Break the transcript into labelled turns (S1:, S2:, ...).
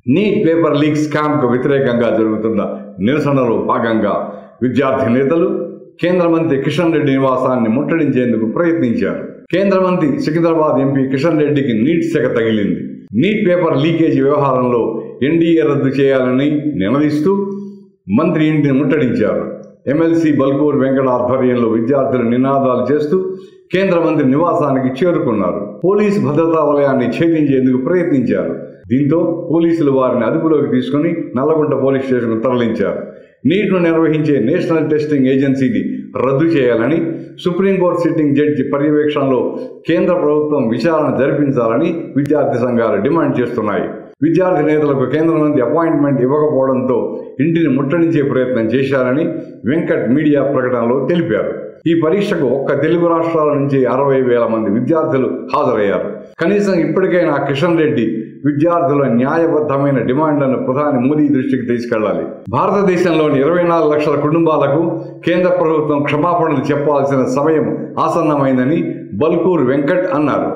S1: Neat paper leak స్కామ్కు వ్యతిరేకంగా జరుగుతున్న నిరసనలో భాగంగా విద్యార్థి నేతలు కేంద్ర మంత్రి కిషన్ రెడ్డి నివాసాన్ని ముట్టడించేందుకు ప్రయత్నించారు. కేంద్ర మంత్రి సికింద్రాబాద్ ఎంపీ కిషన్ రెడ్డికి నీట్ సెగ తగిలింది. నీట్ పేపర్ లీకేజీ వ్యవహారంలో ఎన్డీఏ రద్దు చేయాలని నినదిస్తూ మంత్రి ఇంటిని ముట్టడించారు. ఎమ్మెల్సీ బల్కూర్ వెంకట ఆధ్వర్యంలో విద్యార్థులు నినాదాలు చేస్తూ కేంద్ర మంత్రి నివాసానికి చేరుకున్నారు. పోలీసు భద్రతా వలయాన్ని ఛేదించేందుకు ప్రయత్నించారు. దీంతో పోలీసులు వారిని అదుపులోకి తీసుకుని నల్లగొండ పోలీస్ స్టేషన్కు తరలించారు. నీట్ను నిర్వహించే నేషనల్ టెస్టింగ్ ఏజెన్సీని రద్దు చేయాలని, సుప్రీంకోర్టు సిట్టింగ్ జడ్జి పర్యవేక్షణలో కేంద్ర ప్రభుత్వం విచారణ జరిపించాలని విద్యార్థి సంఘాలు డిమాండ్ చేస్తున్నాయి. విద్యార్థి నేతలకు కేంద్ర మంత్రి అపాయింట్మెంట్ ఇవ్వకపోవడంతో ఇంటిని ముట్టడించే ప్రయత్నం చేశారని వెంకట్ మీడియా ప్రకటనలో తెలిపారు. ఈ పరీక్షకు ఒక్క తెలుగు రాష్ట్రాల నుంచి 60,000 మంది విద్యార్థులు హాజరయ్యారు. కనీసం ఇప్పటికైనా కిషన్ రెడ్డి విద్యార్థుల న్యాయబద్ధమైన డిమాండ్లను ప్రధాని మోదీ దృష్టికి తీసుకెళ్లాలి. భారతదేశంలోని 24 లక్షల కుటుంబాలకు కేంద్ర ప్రభుత్వం క్షమాపణలు చెప్పాల్సిన సమయం ఆసన్నమైందని బల్కూర్ వెంకట్ అన్నారు.